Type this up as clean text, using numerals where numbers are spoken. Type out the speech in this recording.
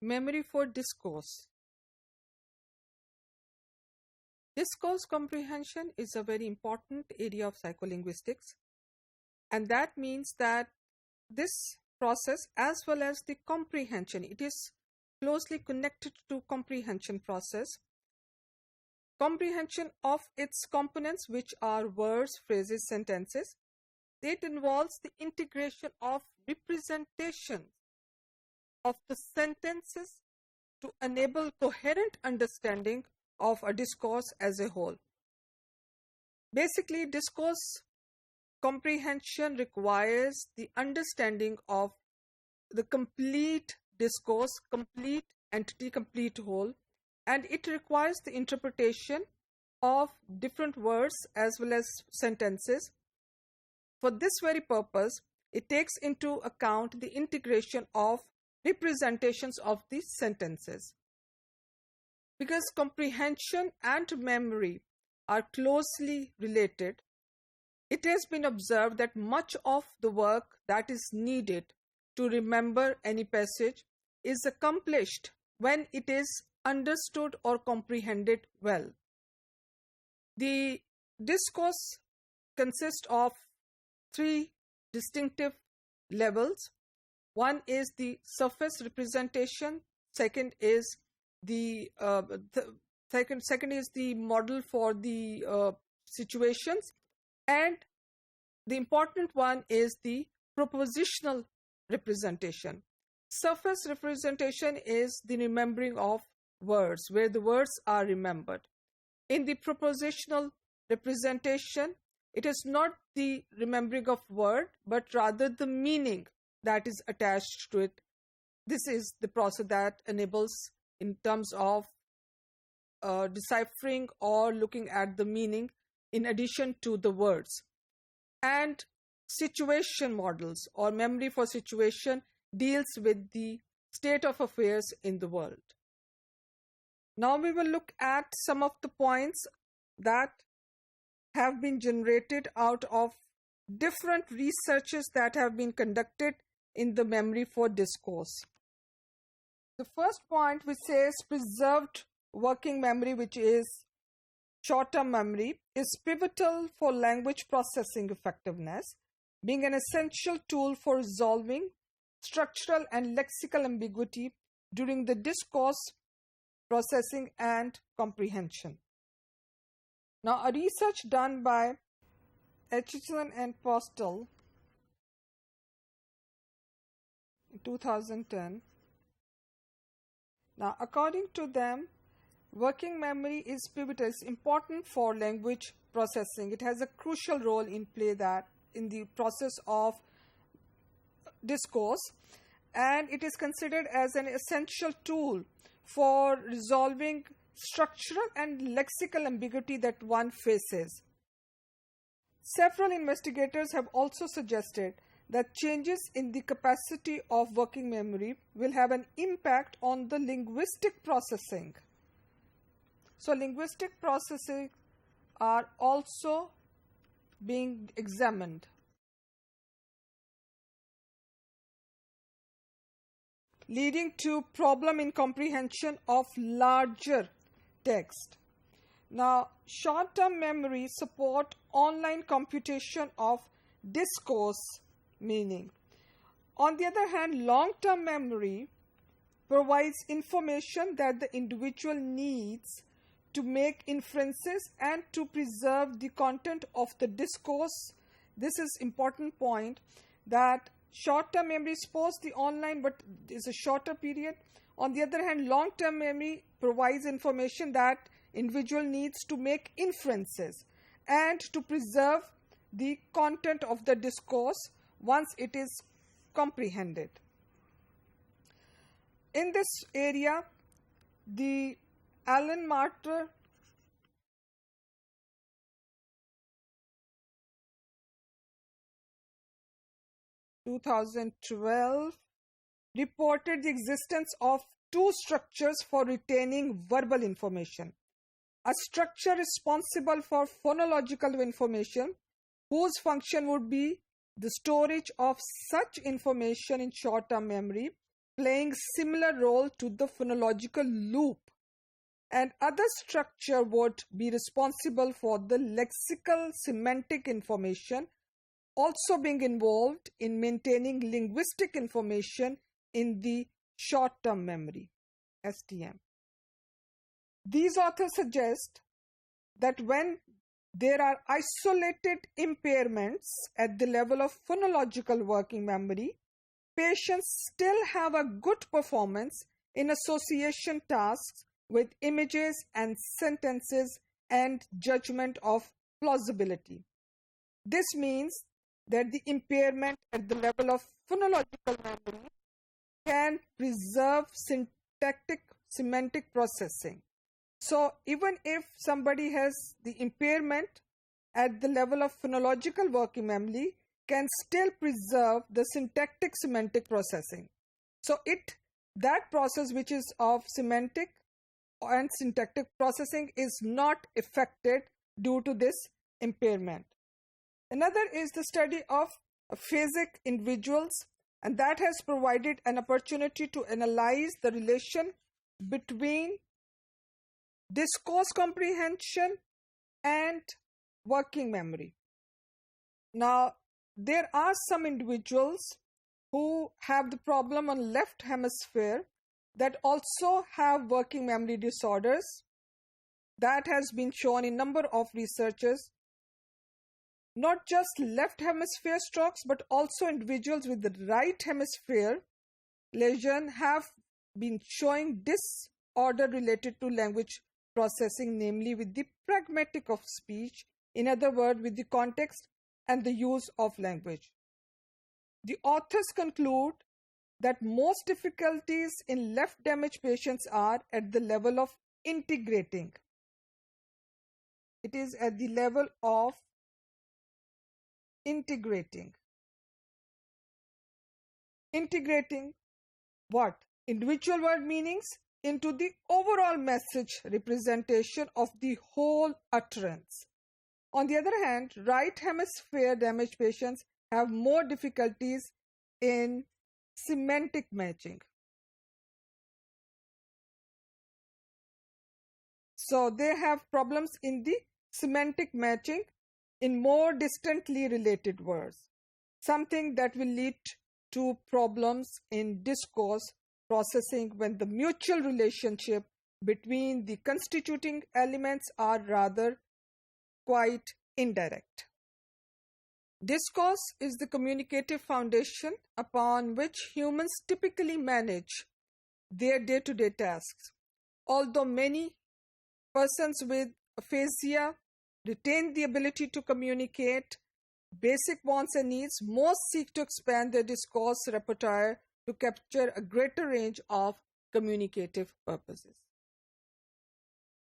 Memory for discourse. Discourse comprehension is a very important area of psycholinguistics, and that means that this process as well as the comprehension, it is closely connected to comprehension process. Comprehension of its components, which are words, phrases, sentences, it involves the integration of representation of the sentences to enable coherent understanding of a discourse as a whole. Basically, discourse comprehension requires the understanding of the complete discourse, complete entity, complete whole, and it requires the interpretation of different words as well as sentences. For this very purpose, it takes into account the integration of representations of these sentences. Because comprehension and memory are closely related, it has been observed that much of the work that is needed to remember any passage is accomplished when it is understood or comprehended well. The discourse consists of three distinctive levels. One is the surface representation, second is the second is the model for the situations, and the important one is the propositional representation. Surface representation is the remembering of words, where the words are remembered. In the propositional representation, it is not the remembering of word, but rather the meaning that is attached to it. This is the process that enables in terms of deciphering or looking at the meaning in addition to the words. And situation models or memory for situation deals with the state of affairs in the world. Now we will look at some of the points that have been generated out of different researches that have been conducted in the memory for discourse. The first point, which says preserved working memory, which is short-term memory, is pivotal for language processing effectiveness, being an essential tool for resolving structural and lexical ambiguity during the discourse processing and comprehension. Now, a research done by Etchison and Postel in 2010. Now, according to them, working memory is pivotal, it's important for language processing. It has a crucial role in play that in the process of discourse, and it is considered as an essential tool for resolving structural and lexical ambiguity that one faces. Several investigators have also suggested that changes in the capacity of working memory will have an impact on the linguistic processing. So linguistic processing are also being examined. Leading to problem in comprehension of larger text. Now, short-term memory support online computation of discourse meaning. On the other hand, long-term memory provides information that the individual needs to make inferences and to preserve the content of the discourse. This is important point, that short-term memory supports the online but is a shorter period. On the other hand, long-term memory provides information that individual needs to make inferences and to preserve the content of the discourse once it is comprehended. In this area, the Alan Marter (2012) reported the existence of two structures for retaining verbal information. A structure responsible for phonological information, whose function would be the storage of such information in short-term memory, playing similar role to the phonological loop, and other structure would be responsible for the lexical semantic information, also being involved in maintaining linguistic information in the short-term memory, STM. These authors suggest that when there are isolated impairments at the level of phonological working memory, patients still have a good performance in association tasks with images and sentences and judgment of plausibility. This means that the impairment at the level of phonological memory can preserve syntactic semantic processing. So even if somebody has the impairment at the level of phonological working memory, can still preserve the syntactic semantic processing. So that process which is of semantic and syntactic processing is not affected due to this impairment. Another is the study of phasic individuals, and that has provided an opportunity to analyze the relation between discourse comprehension and working memory. Now, there are some individuals who have the problem on left hemisphere that also have working memory disorders. That has been shown in number of researchers. Not just left hemisphere strokes, but also individuals with the right hemisphere lesion have been showing disorder related to language processing, namely with the pragmatic of speech, in other words, with the context and the use of language. The authors conclude that most difficulties in left damaged patients are at the level of integrating. It is at the level of integrating. Integrating what? Individual word meanings into the overall message representation of the whole utterance. On the other hand, right hemisphere damaged patients have more difficulties in semantic matching. So they have problems in the semantic matching in more distantly related words, something that will lead to problems in discourse processing when the mutual relationship between the constituting elements are rather quite indirect. Discourse is the communicative foundation upon which humans typically manage their day-to-day tasks. Although many persons with aphasia retain the ability to communicate basic wants and needs, most seek to expand their discourse repertoire to capture a greater range of communicative purposes.